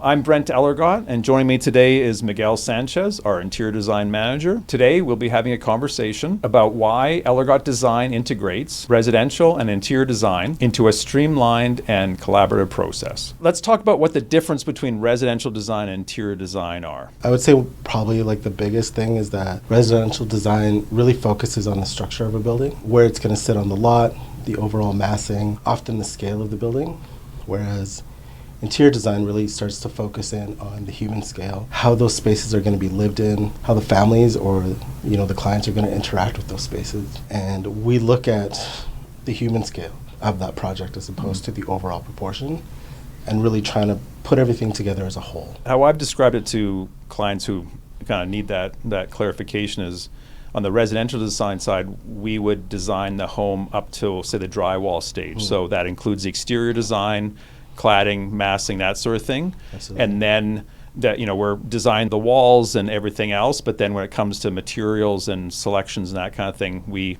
I'm Brent Ellergodt, and joining me today is Miguel Sanchez, our interior design manager. Today, we'll be having a conversation about why Ellergodt Design integrates residential and interior design into a streamlined and collaborative process. Let's talk about what the difference between residential design and interior design are. I would say probably like the biggest thing is that residential design really focuses on the structure of a building, where it's going to sit on the lot, the overall massing, often the scale of the building, whereas interior design really starts to focus in on the human scale, how those spaces are going to be lived in, how the families or the clients are going to interact with those spaces. And we look at the human scale of that project as opposed to the overall proportion, and really trying to put everything together as a whole. How I've described it to clients who kind of need that clarification is, on the residential design side, we would design the home up to, say, the drywall stage. So that includes the exterior design, cladding, massing, that sort of thing. Absolutely. And then that we're designing the walls and everything else, but then when it comes to materials and selections and that kind of thing, we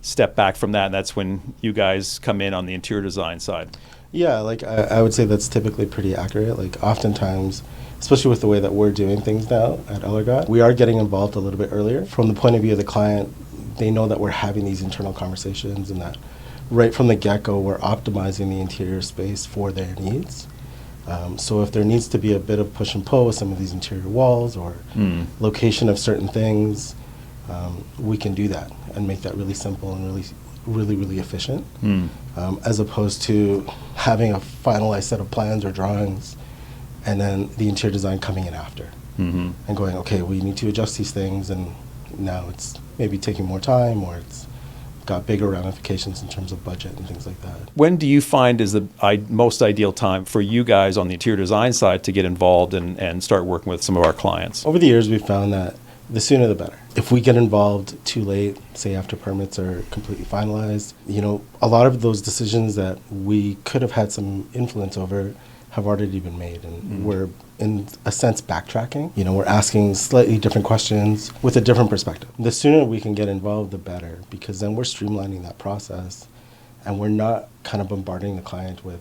step back from that, and that's when you guys come in on the interior design side. Yeah, like I would say that's typically pretty accurate. Like oftentimes, especially with the way that we're doing things now at Ellergodt, we are getting involved a little bit earlier. From the point of view of the client, they know that we're having these internal conversations and that right from the get-go, we're optimizing the interior space for their needs. So if there needs to be a bit of push and pull with some of these interior walls or location of certain things, we can do that and make that really simple and really efficient, as opposed to having a finalized set of plans or drawings and then the interior design coming in after and going, okay, we need to adjust these things, and now it's maybe taking more time, or it's got bigger ramifications in terms of budget and things like that. When do you find is the most ideal time for you guys on the interior design side to get involved and start working with some of our clients? Over the years, we've found that the sooner the better. If we get involved too late, say after permits are completely finalized, a lot of those decisions that we could have had some influence over have already been made, and we're in a sense backtracking. We're asking slightly different questions with a different perspective. The sooner we can get involved, the better, because then we're streamlining that process and we're not kind of bombarding the client with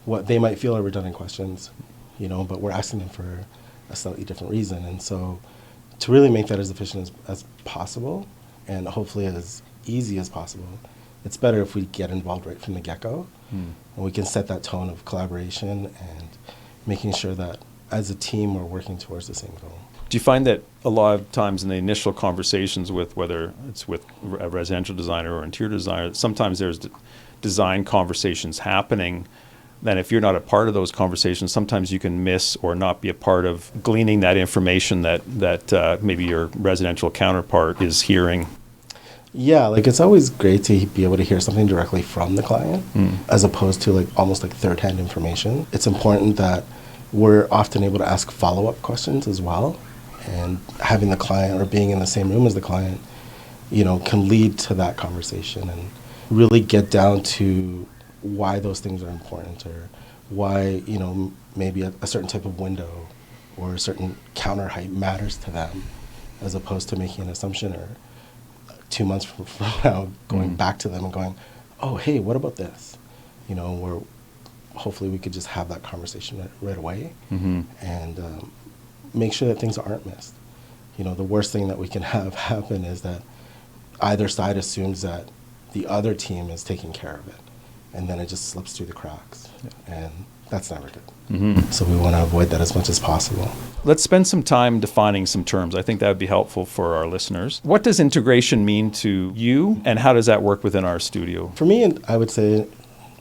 what they might feel are redundant questions, but we're asking them for a slightly different reason. And so to really make that as efficient as possible and hopefully as easy as possible, it's better if we get involved right from the get-go and we can set that tone of collaboration and making sure that as a team we're working towards the same goal. Do you find that a lot of times in the initial conversations with whether it's with a residential designer or interior designer, sometimes there's design conversations happening, then if you're not a part of those conversations, sometimes you can miss or not be a part of gleaning that information that maybe your residential counterpart is hearing? Yeah, like it's always great to be able to hear something directly from the client as opposed to almost like third-hand information. It's important that we're often able to ask follow-up questions as well, and having the client or being in the same room as the client, can lead to that conversation and really get down to why those things are important, or why, maybe a certain type of window or a certain counter height matters to them, as opposed to making an assumption or 2 months from now going back to them and going, oh, hey, what about this? Where hopefully we could just have that conversation right away and make sure that things aren't missed. The worst thing that we can have happen is that either side assumes that the other team is taking care of it, and then it just slips through the cracks, and that's never good. So we want to avoid that as much as possible. Let's spend some time defining some terms. I think that would be helpful for our listeners. What does integration mean to you, and how does that work within our studio? For me, I would say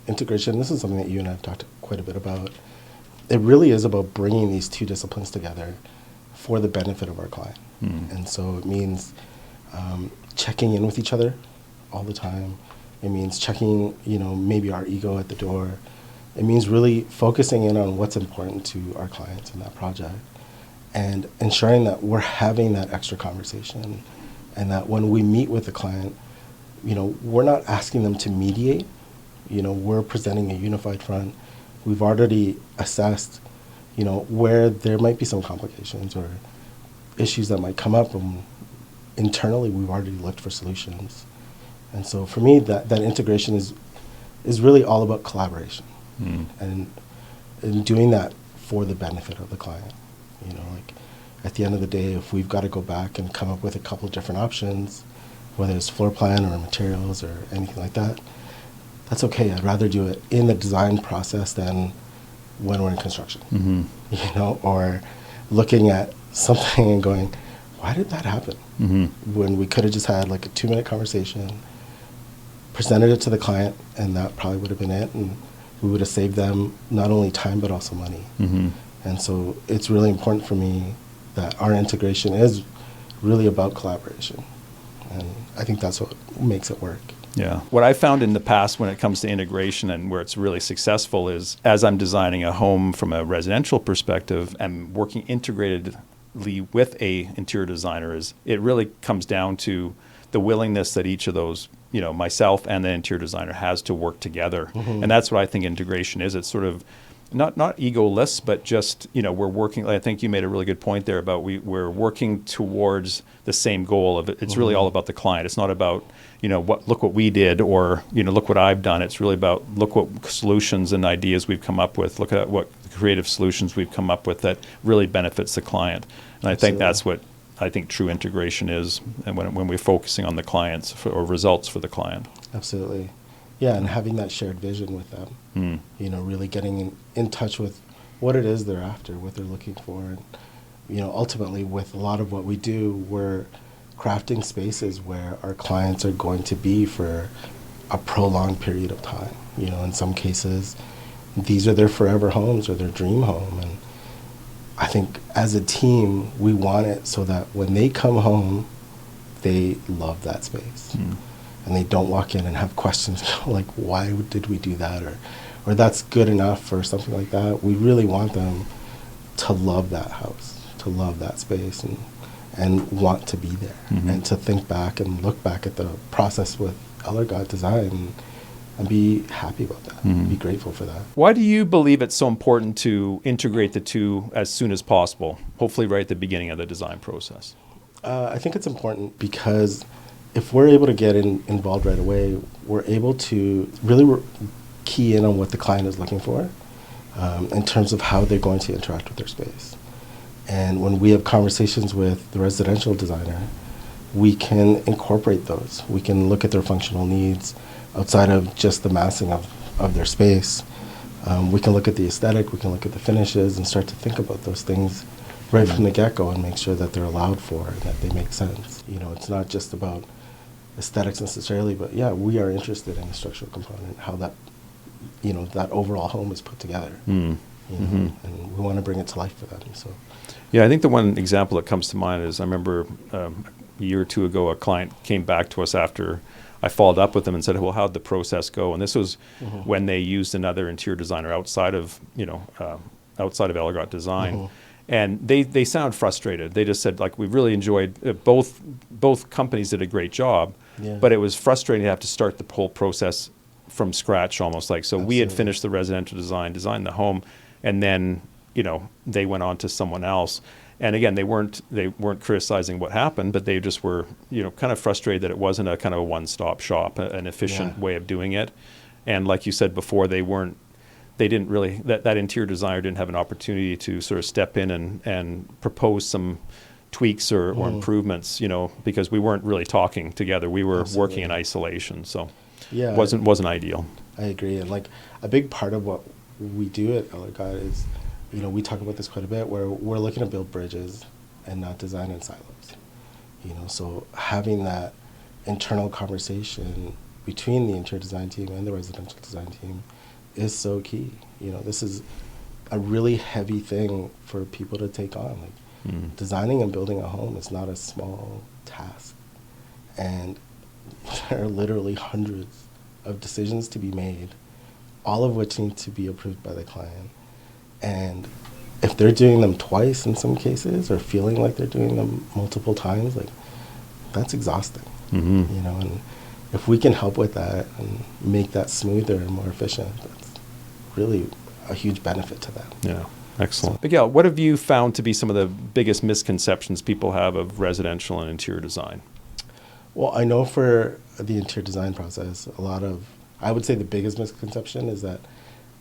integration, this is something that you and I have talked quite a bit about. It really is about bringing these two disciplines together for the benefit of our client. And so it means checking in with each other all the time. It means checking, maybe our ego at the door. It means really focusing in on what's important to our clients in that project and ensuring that we're having that extra conversation, and that when we meet with the client, we're not asking them to mediate. We're presenting a unified front. We've already assessed, where there might be some complications or issues that might come up, and internally we've already looked for solutions. And so for me, that integration is really all about collaboration. And doing that for the benefit of the client. You know, like at the end of the day, if we've got to go back and come up with a couple different options, whether it's floor plan or materials or anything like that, that's okay. I'd rather do it in the design process than when we're in construction. You know, or looking at something and going, why did that happen? When we could have just had like a 2-minute conversation, presented it to the client, and that probably would have been it, and we would have saved them not only time but also money. And so it's really important for me that our integration is really about collaboration, and I think that's what makes it work. Yeah. What I found in the past when it comes to integration and where it's really successful is, as I'm designing a home from a residential perspective, I'm working integratedly with a interior designer, is it really comes down to the willingness that each of those, you know, myself and the interior designer has to work together. And that's what I think integration is. It's sort of not egoless, but just, you know, we're working. I think you made a really good point there about we're working towards the same goal of it. It's really all about the client. It's not about, you know, look what we did, or, you know, look what I've done. It's really about look what solutions and ideas we've come up with. Look at what creative solutions we've come up with that really benefits the client. And I think that's what I think true integration is, and when we're focusing on the clients or results for the client. Absolutely. Yeah, and having that shared vision with them, you know, really getting in touch with what it is they're after, what they're looking for. And, you know, ultimately with a lot of what we do, we're crafting spaces where our clients are going to be for a prolonged period of time. You know, in some cases, these are their forever homes or their dream home. And I think as a team, we want it so that when they come home, they love that space. And they don't walk in and have questions like, why did we do that? Or that's good enough or something like that. We really want them to love that house, to love that space, and want to be there, and to think back and look back at the process with Ellergodt Design and be happy about that, be grateful for that. Why do you believe it's so important to integrate the two as soon as possible, hopefully right at the beginning of the design process? I think it's important because if we're able to get involved right away, we're able to really key in on what the client is looking for in terms of how they're going to interact with their space. And when we have conversations with the residential designer, we can incorporate those. We can look at their functional needs outside of just the massing of their space. We can look at the aesthetic, we can look at the finishes, and start to think about those things right from the get-go and make sure that they're allowed for and that they make sense. You know, it's not just about aesthetics necessarily, but yeah, we are interested in the structural component, how that, you know, that overall home is put together. You know, and we want to bring it to life for them. So, yeah, I think the one example that comes to mind is I remember a year or two ago, a client came back to us after I followed up with them and said, well, how'd the process go? And this was when they used another interior designer outside of, you know, outside of Ellergodt Design. And they sound frustrated. They just said, like, we really enjoyed both companies did a great job, but it was frustrating to have to start the whole process from scratch almost. Like, so we had finished the residential design, designed the home, and then, you know, they went on to someone else. And again, they weren't criticizing what happened, but they just were, you know, kind of frustrated that it wasn't a kind of a one-stop shop, an efficient way of doing it. And like you said before, they didn't really, that interior designer didn't have an opportunity to sort of step in and propose some tweaks or improvements, you know, because we weren't really talking together. We were working in isolation, so it wasn't ideal. I agree. And like a big part of what we do at Ellergodt is, you know, we talk about this quite a bit, where we're looking to build bridges and not design in silos. You know, so having that internal conversation between the interior design team and the residential design team is so key. You know, this is a really heavy thing for people to take on. Like, designing and building a home is not a small task. And there are literally hundreds of decisions to be made, all of which need to be approved by the client. And if they're doing them twice in some cases, or feeling like they're doing them multiple times, like, that's exhausting. You know, and if we can help with that and make that smoother and more efficient, that's really a huge benefit to them. Yeah, excellent. Miguel, what have you found to be some of the biggest misconceptions people have of residential and interior design? Well, I know for the interior design process, I would say the biggest misconception is that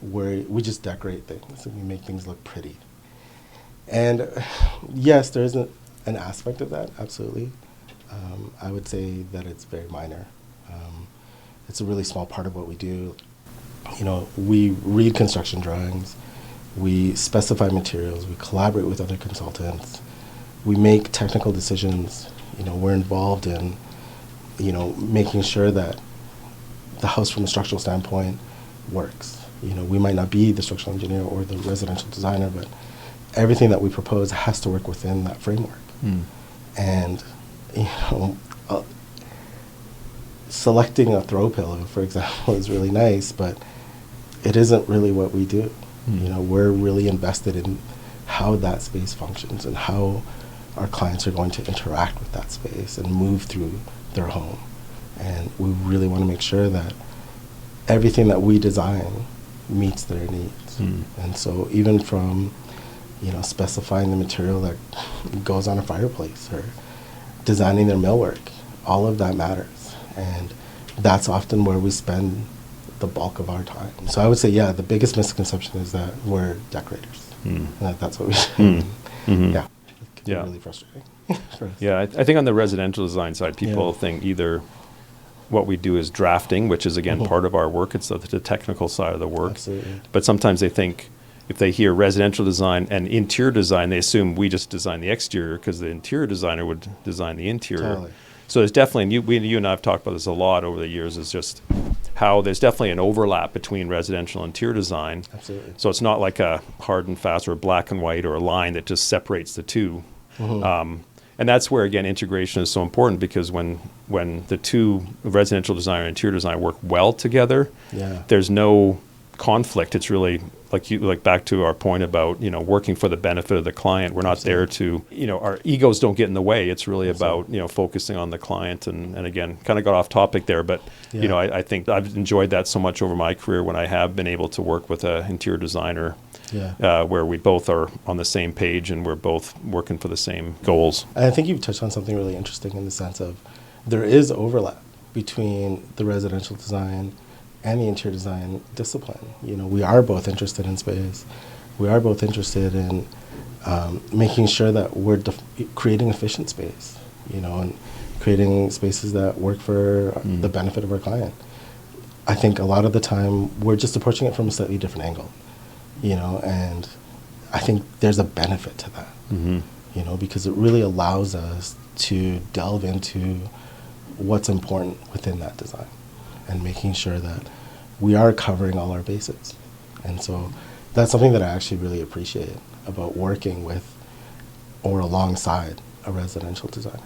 where we just decorate things and we make things look pretty. And yes, there is an aspect of that, absolutely. I would say that it's very minor. It's a really small part of what we do. You know, we read construction drawings, we specify materials, we collaborate with other consultants, we make technical decisions. You know, we're involved in, you know, making sure that the house from a structural standpoint works. You know, we might not be the structural engineer or the residential designer, but everything that we propose has to work within that framework. And, you know, selecting a throw pillow, for example, is really nice, but it isn't really what we do. You know, we're really invested in how that space functions and how our clients are going to interact with that space and move through their home. And we really want to make sure that everything that we design meets their needs. And so even from, you know, specifying the material that goes on a fireplace or designing their millwork, all of that matters. And that's often where we spend the bulk of our time. So I would say, yeah, the biggest misconception is that we're decorators. And that's what we do. Yeah. It can be really frustrating for us. Yeah, I think on the residential design side, people think either what we do is drafting, which is, again, part of our work. It's the technical side of the work. Absolutely. But sometimes they think if they hear residential design and interior design, they assume we just design the exterior because the interior designer would design the interior. Totally. So there's definitely, and you and I have talked about this a lot over the years, is just how there's definitely an overlap between residential and interior design. Absolutely. So it's not like a hard and fast or black and white or a line that just separates the two. And that's where, again, integration is so important, because when the two, residential design and interior design, work well together, there's no conflict. It's really like back to our point about, you know, working for the benefit of the client. We're not there to, you know, our egos don't get in the way. It's really about, you know, focusing on the client. And again, kind of got off topic there, but you know, I think I've enjoyed that so much over my career when I have been able to work with an interior designer. Where we both are on the same page and we're both working for the same goals. I think you've touched on something really interesting in the sense of there is overlap between the residential design and the interior design discipline. You know, we are both interested in space. We are both interested in making sure that we're creating efficient space, you know, and creating spaces that work for the benefit of our client. I think a lot of the time we're just approaching it from a slightly different angle. You know, and I think there's a benefit to that, you know, because it really allows us to delve into what's important within that design and making sure that we are covering all our bases. And so that's something that I actually really appreciate about working with or alongside a residential designer,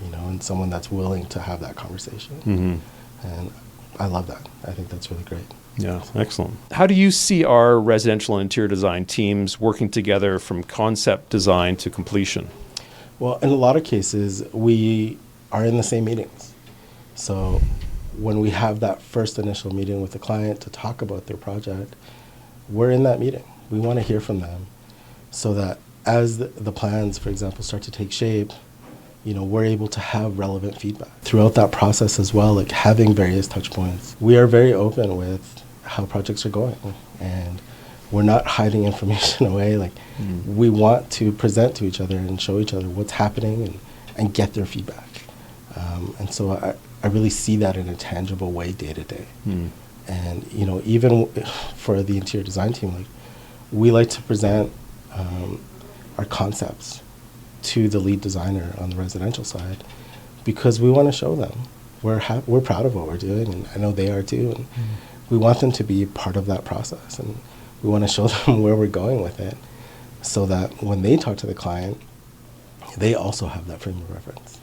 you know, and someone that's willing to have that conversation. And I love that. I think that's really great. Yeah, excellent. How do you see our residential and interior design teams working together from concept design to completion? Well, in a lot of cases, we are in the same meetings. So when we have that first initial meeting with the client to talk about their project, we're in that meeting. We want to hear from them so that as the plans, for example, start to take shape, you know, we're able to have relevant feedback throughout that process as well, like having various touch points. We are very open with how projects are going, and we're not hiding information away. Like we want to present to each other and show each other what's happening and get their feedback. And so I really see that in a tangible way day to day. And, you know, even for the interior design team, like we like to present our concepts to the lead designer on the residential side, because we want to show them we're proud of what we're doing, and I know they are too, and we want them to be part of that process, and we want to show them where we're going with it, so that when they talk to the client, they also have that frame of reference,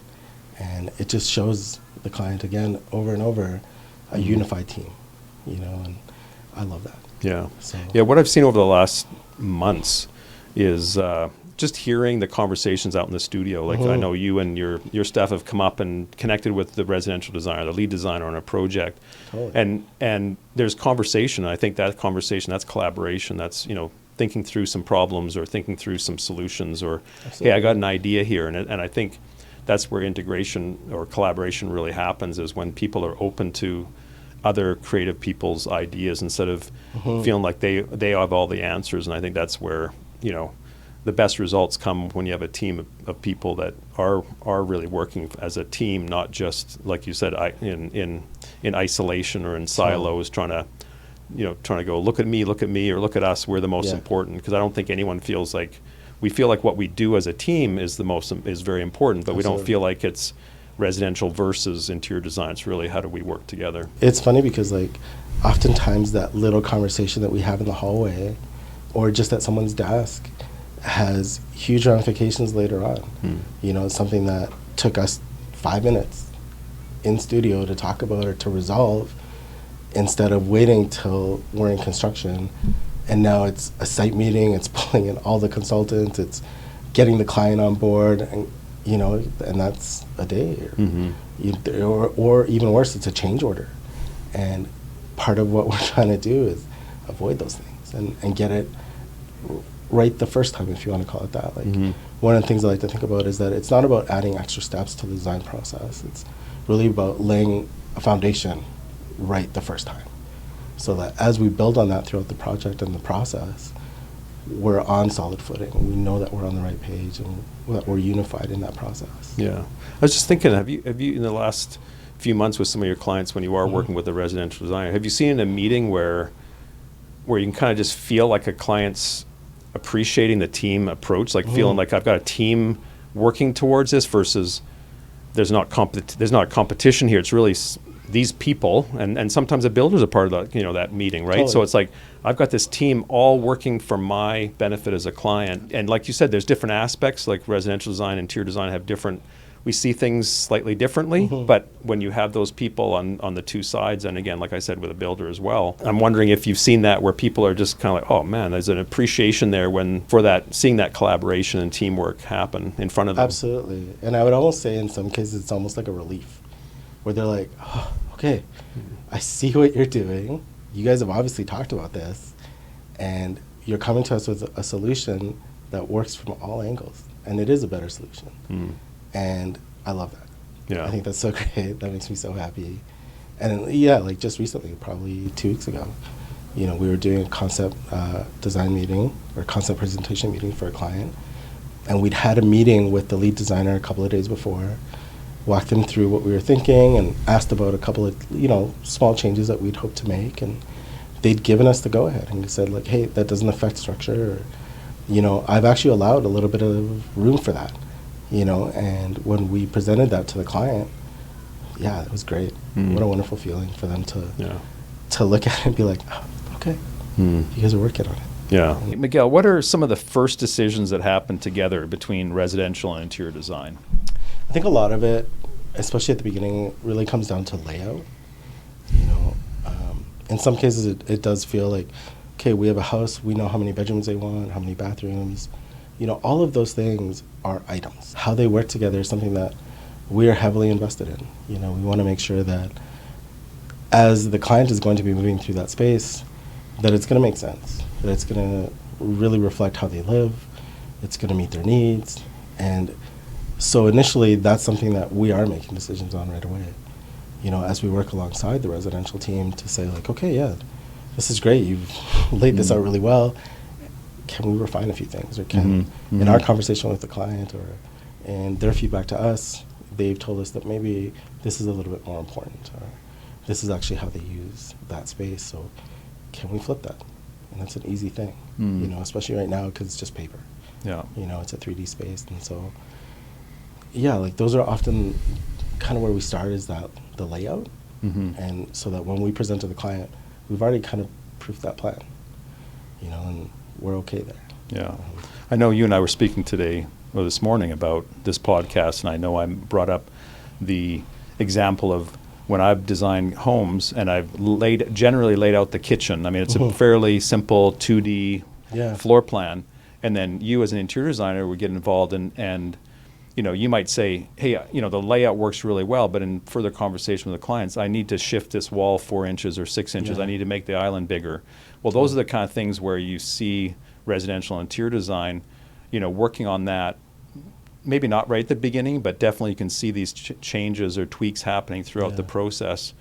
and it just shows the client again over and over a unified team, you know, and I love that. Yeah. So. Yeah. What I've seen over the last months is just hearing the conversations out in the studio. Like I know you and your staff have come up and connected with the residential designer, the lead designer on a project. Totally. And there's conversation. I think that conversation, that's collaboration. That's, you know, thinking through some problems or thinking through some solutions, or, Absolutely. hey, I got an idea here. And I think that's where integration or collaboration really happens, is when people are open to other creative people's ideas instead of feeling like they have all the answers. And I think that's where, you know, the best results come when you have a team of people that are really working as a team, not just, like you said, in isolation or in silos, trying to go, look at me, or look at us, we're the most important. Because I don't think anyone feels like, we feel like what we do as a team is very important, but we don't feel like it's residential versus interior design. It's really, how do we work together? It's funny because, like, oftentimes that little conversation that we have in the hallway or just at someone's desk has huge ramifications later on. You know, it's something that took us 5 minutes in studio to talk about or to resolve, instead of waiting till we're in construction. And now it's a site meeting, it's pulling in all the consultants, it's getting the client on board, and, you know, and that's a day. Or even worse, it's a change order. And part of what we're trying to do is avoid those things and get it right the first time, if you want to call it that. Like, one of the things I like to think about is that it's not about adding extra steps to the design process. It's really about laying a foundation right the first time, so that as we build on that throughout the project and the process, we're on solid footing. We know that we're on the right page and that we're unified in that process. Yeah. I was just thinking, have you in the last few months with some of your clients, when you are working with a residential designer, have you seen a meeting where you can kind of just feel like a client's appreciating the team approach, like feeling like I've got a team working towards this versus there's not competition here. It's really these people, and sometimes a builder's a part of that, you know, that meeting, right? Totally. So it's like, I've got this team all working for my benefit as a client. And like you said, there's different aspects, like residential design, interior design have different, we see things slightly differently, but when you have those people on the two sides, and again, like I said, with a builder as well, I'm wondering if you've seen that where people are just kind of like, oh man, there's an appreciation there seeing that collaboration and teamwork happen in front of them. Absolutely. And I would almost say in some cases it's almost like a relief, where they're like, oh, okay, I see what you're doing. You guys have obviously talked about this, and you're coming to us with a solution that works from all angles, and it is a better solution. And I love that. Yeah. I think that's so great. That makes me so happy. And yeah, like just recently, probably 2 weeks ago, you know, we were doing a concept design meeting or concept presentation meeting for a client, and we'd had a meeting with the lead designer a couple of days before, walked them through what we were thinking and asked about a couple of, you know, small changes that we'd hoped to make, and they'd given us the go-ahead and said, like, hey, that doesn't affect structure, or, you know, I've actually allowed a little bit of room for that, you know. And when we presented that to the client, yeah, it was great. What a wonderful feeling for them to look at it and be like, oh, okay, you guys are working on it. Yeah. Miguel, what are some of the first decisions that happen together between residential and interior design? I think a lot of it, especially at the beginning, really comes down to layout. You know, in some cases it does feel like, okay, we have a house, we know how many bedrooms they want, how many bathrooms. You know, all of those things are items. How they work together is something that we are heavily invested in. You know, we want to make sure that as the client is going to be moving through that space, that it's going to make sense, that it's going to really reflect how they live, it's going to meet their needs. And so initially, that's something that we are making decisions on right away. You know, as we work alongside the residential team to say, like, okay, yeah, this is great, you've laid this out really well. Can we refine a few things? Or can, in our conversation with the client or in their feedback to us, they've told us that maybe this is a little bit more important, or this is actually how they use that space, so can we flip that? And that's an easy thing, you know, especially right now because it's just paper. Yeah. You know, it's a 3D space, and so, yeah, like those are often kind of where we start, is that the layout, and so that when we present to the client, we've already kind of proofed that plan, you know, and we're okay there. Yeah. I know you and I were speaking today, or this morning, about this podcast, and I know I brought up the example of when I've designed homes and I've generally laid out the kitchen. I mean, it's a fairly simple 2D floor plan, and then you as an interior designer would get involved and you know, you might say, hey, you know, the layout works really well, but in further conversation with the clients, I need to shift this wall 4 inches or 6 inches. I need to make the island bigger. Well, those are the kind of things where you see residential interior design, you know, working on that. Maybe not right at the beginning, but definitely you can see these changes or tweaks happening throughout the process.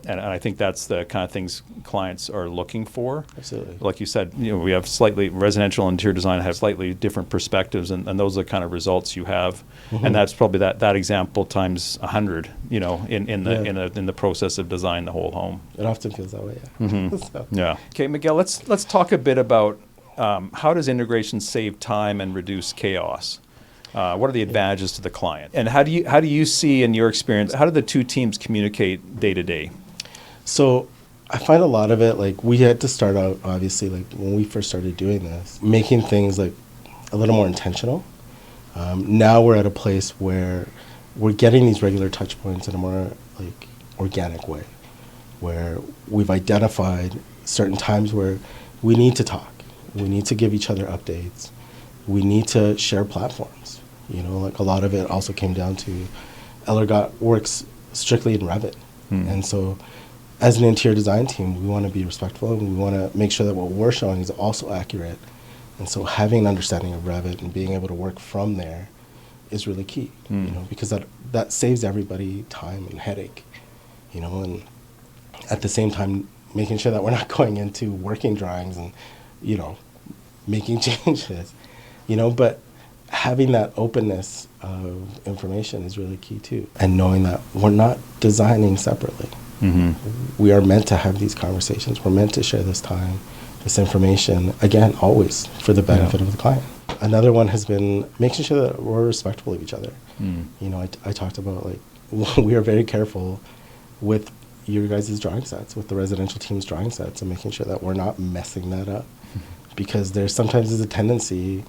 And I think that's the kind of things clients are looking for. Absolutely. Like you said, we have residential and interior design have slightly different perspectives, and those are the kind of results you have. And that's probably that example times 100, in the process of designing the whole home. It often feels that way, yeah. So. Yeah. Okay, Miguel, let's talk a bit about how does integration save time and reduce chaos? What are the advantages to the client? And how do you see, in your experience, how do the two teams communicate day to day? So I find a lot of it, like, we had to start out, obviously, like, when we first started doing this, making things, like, a little more intentional. Now we're at a place where we're getting these regular touch points in a more, like, organic way, where we've identified certain times where we need to talk. We need to give each other updates. We need to share platforms. Like, a lot of it also came down to Ellergodt works strictly in Revit. And so as an interior design team, we want to be respectful, and we want to make sure that what we're showing is also accurate. And so having an understanding of Revit and being able to work from there is really key, because that saves everybody time and headache, and at the same time, making sure that we're not going into working drawings and, making changes, but having that openness of information is really key too. And knowing that we're not designing separately. We are meant to have these conversations. We're meant to share this time, this information, again, always for the benefit of the client. Another one has been making sure that we're respectful of each other. I talked about, like, we are very careful with your guys' drawing sets, with the residential team's drawing sets, and making sure that we're not messing that up. Because there sometimes is a tendency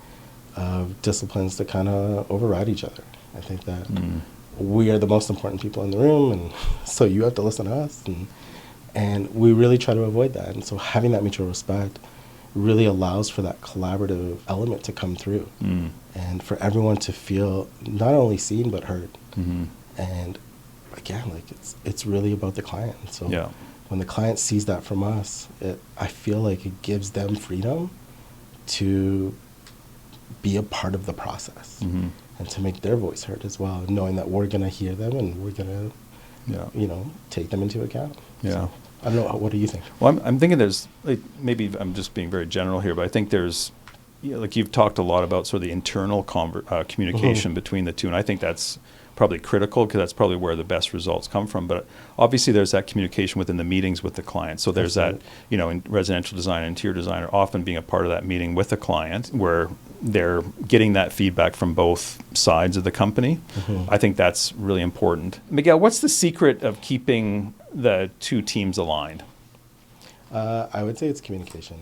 of disciplines to kind of override each other. I think that we are the most important people in the room, and so you have to listen to us, and we really try to avoid that. And so having that mutual respect really allows for that collaborative element to come through, and for everyone to feel not only seen but heard. And again, like, it's really about the client. And so when the client sees that from us, I feel like it gives them freedom to be a part of the process, and to make their voice heard as well, knowing that we're going to hear them and we're going to, take them into account. So, I don't know. What do you think? Well, I'm thinking there's, like, maybe I'm just being very general here, but I think there's, like, you've talked a lot about sort of the internal communication between the two, and I think that's probably critical, because that's probably where the best results come from. But obviously there's that communication within the meetings with the client. So there's that, in residential design and interior design are often being a part of that meeting with the client, where they're getting that feedback from both sides of the company. I think that's really important. Miguel, what's the secret of keeping the two teams aligned? I would say it's communication.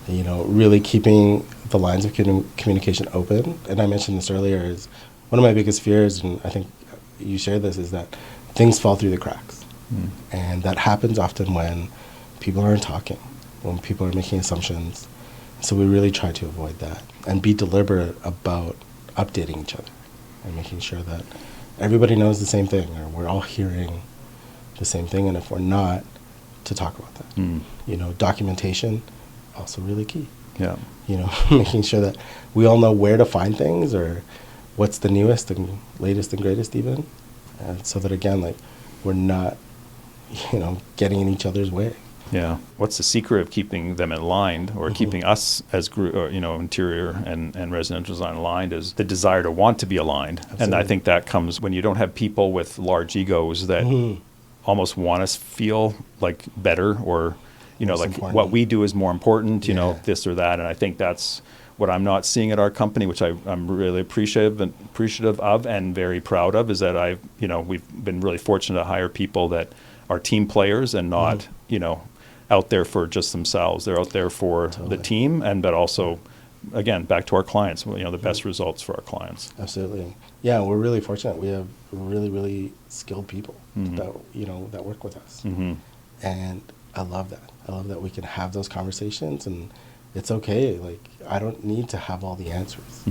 Really keeping the lines of communication open. And I mentioned this earlier, is one of my biggest fears, and I think you share this, is that things fall through the cracks. And that happens often when people aren't talking, when people are making assumptions. So we really try to avoid that and be deliberate about updating each other and making sure that everybody knows the same thing, or we're all hearing the same thing. And if we're not, to talk about that. Documentation, also really key. Making sure that we all know where to find things, or what's the newest and latest and greatest even. And so that, again, like, we're not, getting in each other's way. Yeah. What's the secret of keeping them aligned, or keeping us as group, or, interior and residential design aligned, is the desire to want to be aligned. Absolutely. And I think that comes when you don't have people with large egos that almost want us feel like better, or, like important. What we do is more important, this or that. And I think that's what I'm not seeing at our company, which I'm really appreciative of and very proud of, is that we've been really fortunate to hire people that are team players and not, out there for just themselves. They're out there for the team, but also, again, back to our clients, the best results for our clients. Absolutely. Yeah, we're really fortunate. We have really, really skilled people that work with us. And I love that. I love that we can have those conversations, and it's okay. Like, I don't need to have all the answers,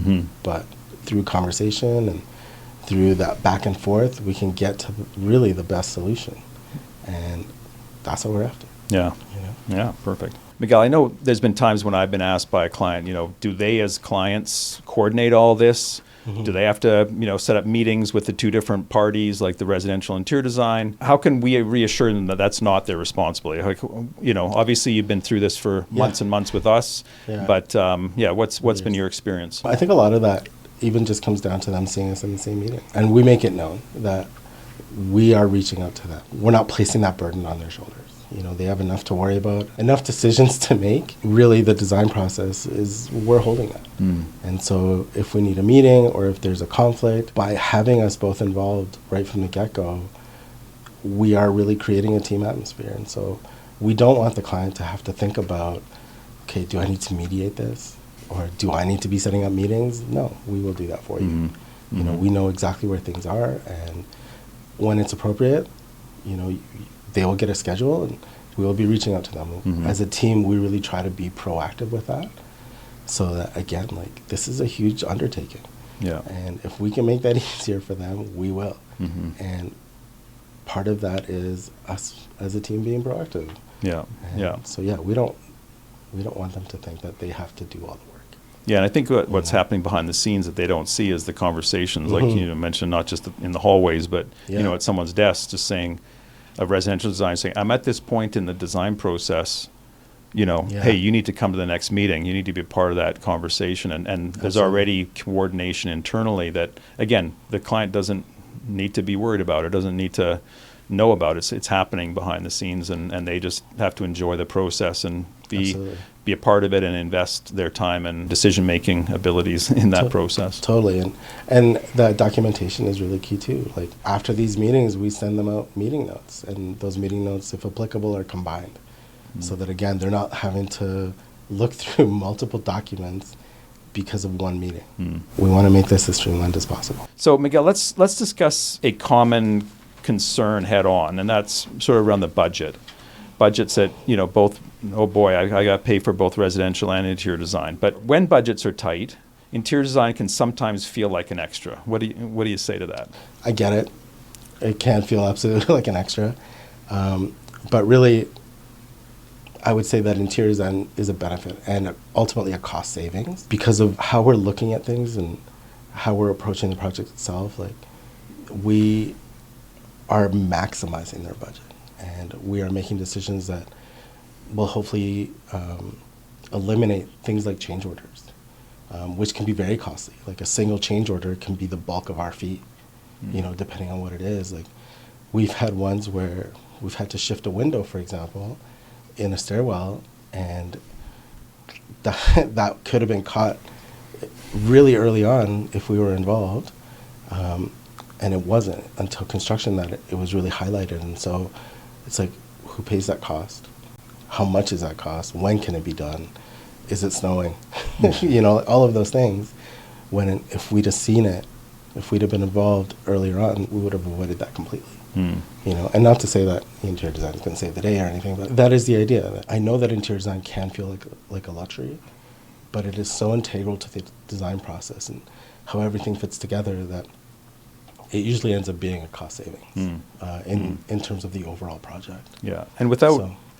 but through conversation and through that back and forth, we can get to really the best solution. And that's what we're after. Yeah. Yeah, perfect. Miguel, I know there's been times when I've been asked by a client, do they as clients coordinate all this? Do they have to, set up meetings with the two different parties, like the residential interior design? How can we reassure them that that's not their responsibility? Like, obviously you've been through this for months and months with us, but what's been your experience? I think a lot of that even just comes down to them seeing us in the same meeting. And we make it known that we are reaching out to them. We're not placing that burden on their shoulders. They have enough to worry about, enough decisions to make. Really, the design process is we're holding that. And so if we need a meeting or if there's a conflict, by having us both involved right from the get-go, we are really creating a team atmosphere. And so we don't want the client to have to think about, okay, do I need to mediate this? Or do I need to be setting up meetings? No, we will do that for you. We know exactly where things are, and when it's appropriate, they will get a schedule, and we will be reaching out to them. As a team, we really try to be proactive with that, so that, again, this is a huge undertaking. Yeah. And if we can make that easier for them, we will. And part of that is us as a team being proactive. Yeah. And so we don't want them to think that they have to do all the work. Yeah, and I think what's happening behind the scenes that they don't see is the conversations, like you mentioned, not just in the hallways, but at someone's desk, just saying, a residential design saying, I'm at this point in the design process, hey, you need to come to the next meeting. You need to be a part of that conversation. And there's already coordination internally that, again, the client doesn't need to be worried about it, doesn't need to know about it. It's happening behind the scenes, and they just have to enjoy the process and be a part of it and invest their time and decision-making abilities in that process. Totally. And that documentation is really key too. Like, after these meetings, we send them out meeting notes, and those meeting notes, if applicable, are combined, so that, again, they're not having to look through multiple documents because of one meeting. We want to make this as streamlined as possible. So, Miguel, let's discuss a common concern head on, and that's sort of around the budget. Budgets that, both, oh boy, I got to pay for both residential and interior design. But when budgets are tight, interior design can sometimes feel like an extra. What do you say to that? I get it. It can feel absolutely like an extra. But really, I would say that interior design is a benefit and ultimately a cost savings because of how we're looking at things and how we're approaching the project itself. Like, we are maximizing their budget, and we are making decisions that will hopefully eliminate things like change orders, which can be very costly. Like, a single change order can be the bulk of our fee, depending on what it is. Like, we've had ones where we've had to shift a window, for example, in a stairwell, and that could have been caught really early on if we were involved. And it wasn't until construction that it was really highlighted. And so it's like, who pays that cost? How much is that cost? When can it be done? Is it snowing? All of those things. If we'd have seen it, if we'd have been involved earlier on, we would have avoided that completely. And not to say that interior design is going to save the day or anything, but that is the idea. I know that interior design can feel like a luxury, but it is so integral to the design process and how everything fits together that it usually ends up being a cost savings in terms of the overall project. Yeah, and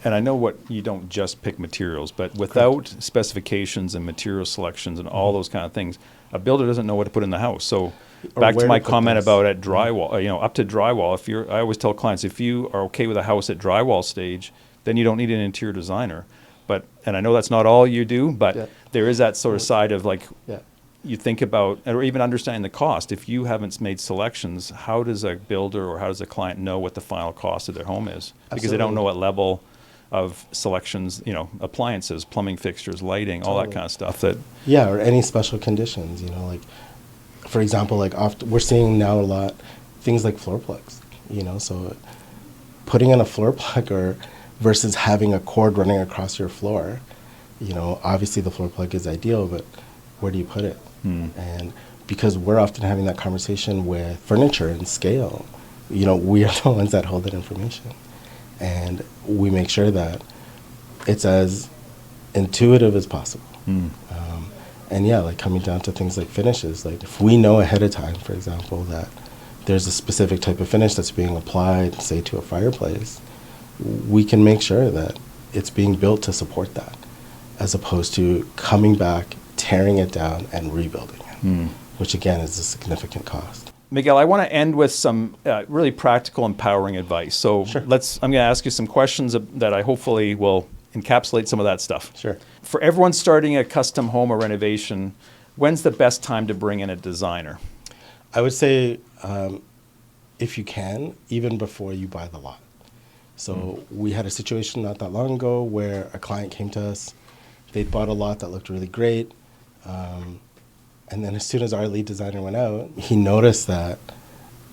and I know you don't just pick materials, but without specifications and material selections and all those kind of things, a builder doesn't know what to put in the house. So back to my comment about at drywall, up to drywall, I always tell clients, if you are okay with a house at drywall stage, then you don't need an interior designer. And I know that's not all you do, but there is that sort of side of you think about, or even understanding the cost. If you haven't made selections, how does a builder or how does a client know what the final cost of their home is? Because they don't know what level of selections, appliances, plumbing fixtures, lighting, all that kind of stuff. Or any special conditions, like, for example, we're seeing now a lot things like floor plugs, so putting in a floor plug versus having a cord running across your floor, obviously the floor plug is ideal, but where do you put it? And because we're often having that conversation with furniture and scale, we are the ones that hold that information. And we make sure that it's as intuitive as possible. And coming down to things like finishes, like if we know ahead of time, for example, that there's a specific type of finish that's being applied, say, to a fireplace, we can make sure that it's being built to support that, as opposed to coming back, tearing it down, and rebuilding it. which again is a significant cost. Miguel, I want to end with some really practical, empowering advice. So Sure. I'm going to ask you some questions that I hopefully will encapsulate some of that stuff. Sure. For everyone starting a custom home or renovation, when's the best time to bring in a designer? I would say if you can, even before you buy the lot. So we had a situation not that long ago where a client came to us. They'd bought a lot that looked really great. And then as soon as our lead designer went out, he noticed that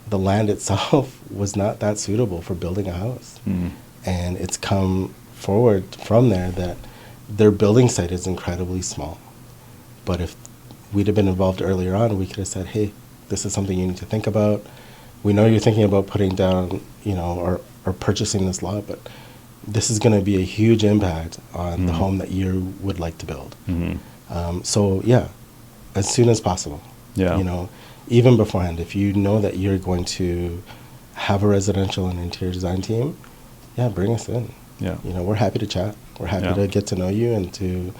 the land itself was not that suitable for building a house. And it's come forward from there that their building site is incredibly small. But if we'd have been involved earlier on, we could have said, hey, this is something you need to think about. We know you're thinking about putting down, or purchasing this lot, but this is going to be a huge impact on the home that you would like to build. So yeah, as soon as possible. Yeah. Even beforehand, if you know that you're going to have a residential and interior design team, yeah, bring us in. Yeah. We're happy to chat. We're happy Yeah. to get to know you and to,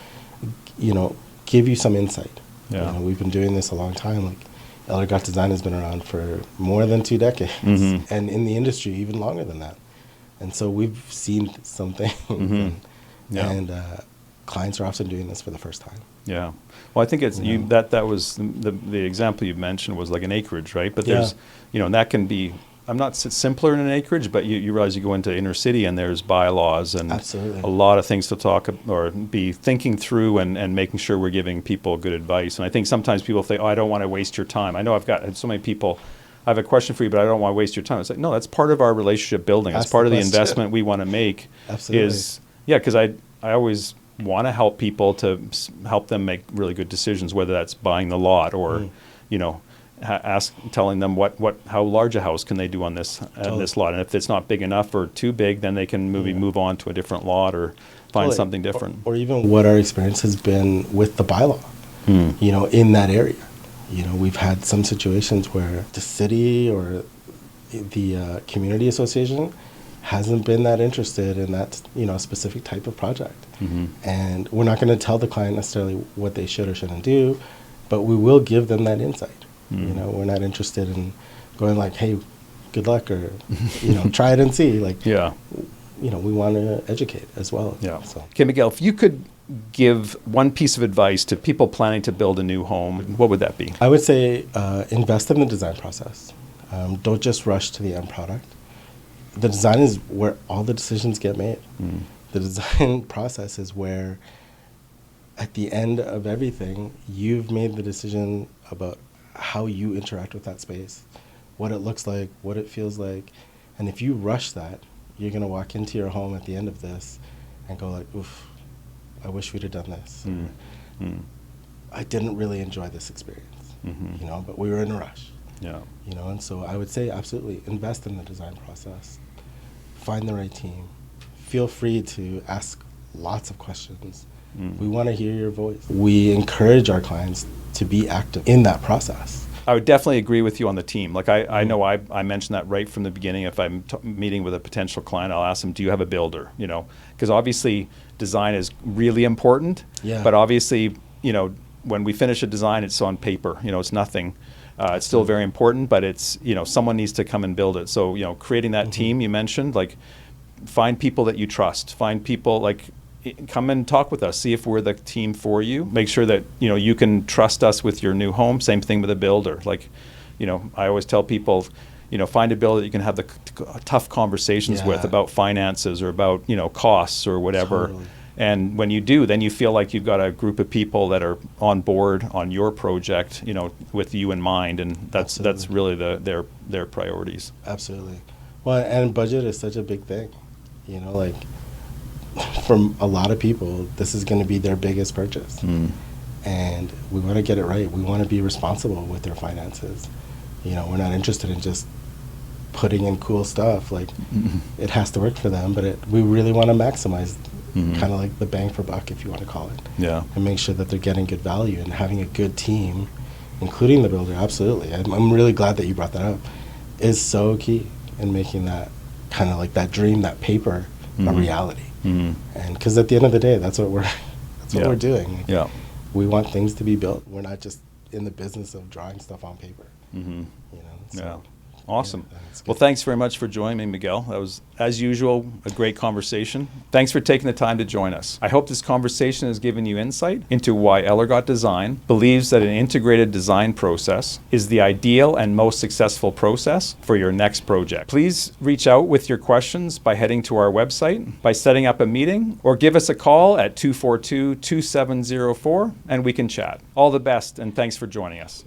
give you some insight. Yeah. We've been doing this a long time. Like Ellergodt Design has been around for more than 2 decades, and in the industry even longer than that. And so we've seen some things, Yeah. and clients are often doing this for the first time. Yeah. Well, I think it's that was the example you mentioned was like an acreage, right? But there's, and that can be, I'm not simpler in an acreage, but you realize you go into inner city and there's bylaws and Absolutely. a lot of things to talk or be thinking through and making sure we're giving people good advice. And I think sometimes people think, oh, I don't want to waste your time. I know I've got so many people, I have a question for you, but I don't want to waste your time. It's like, no, that's part of our relationship building. That's part of the investment we want to make. Absolutely. Because I always want to help people to help them make really good decisions, whether that's buying the lot or, telling them how large a house can they do on this lot, and if it's not big enough or too big, then they can move on to a different lot or find something different. Or even what our experience has been with the bylaw, in that area. We've had some situations where the city or the community association hasn't been that interested in that specific type of project. And we're not going to tell the client necessarily what they should or shouldn't do, but we will give them that insight. We're not interested in going like, hey, good luck, or try it and see. Like, we want to educate as well. Yeah. So. Okay, Miguel, if you could give one piece of advice to people planning to build a new home, what would that be? I would say invest in the design process. Don't just rush to the end product. The design is where all the decisions get made. The design process is where, at the end of everything, you've made the decision about how you interact with that space, what it looks like, what it feels like. And if you rush that, you're going to walk into your home at the end of this and go like, oof, I wish we'd have done this. I didn't really enjoy this experience, but we were in a rush. Yeah. And so I would say absolutely invest in the design process. Find the right team. Feel free to ask lots of questions. We want to hear your voice. We encourage our clients to be active in that process. I would definitely agree with you on the team. Like I know I mentioned that right from the beginning. If I'm meeting with a potential client, I'll ask them, do you have a builder? Because obviously design is really important. Yeah. But obviously, when we finish a design, it's on paper. It's nothing. It's still very important, but it's, someone needs to come and build it. So, creating that team you mentioned, like find people that you trust. Find people like, come and talk with us. See if we're the team for you. Make sure that you can trust us with your new home. Same thing with a builder. Like, I always tell people, find a builder that you can have the tough conversations with about finances or about costs or whatever. Totally. And when you do, then you feel like you've got a group of people that are on board on your project, with you in mind, and that's really their priorities. Absolutely. Well, and budget is such a big thing. Like, from a lot of people, this is going to be their biggest purchase. And we want to get it right. We want to be responsible with their finances. We're not interested in just putting in cool stuff. Like, it has to work for them, but we really want to maximize kind of like the bang for buck, if you want to call it. Yeah. And make sure that they're getting good value, and having a good team, including the builder, absolutely. I'm really glad that you brought that up, is so key in making that kind of like that dream, that paper, a reality. And because at the end of the day, that's what we're doing. Yeah. We want things to be built. We're not just in the business of drawing stuff on paper. You know, so, Yeah. Awesome. yeah, that's Well, good. thanks very much for joining me, Miguel. That was, as usual, a great conversation. Thanks for taking the time to join us. I hope this conversation has given you insight into why Ellergodt Design believes that an integrated design process is the ideal and most successful process for your next project. Please reach out with your questions by heading to our website, by setting up a meeting, or give us a call at 242-2704, and we can chat. All the best, and thanks for joining us.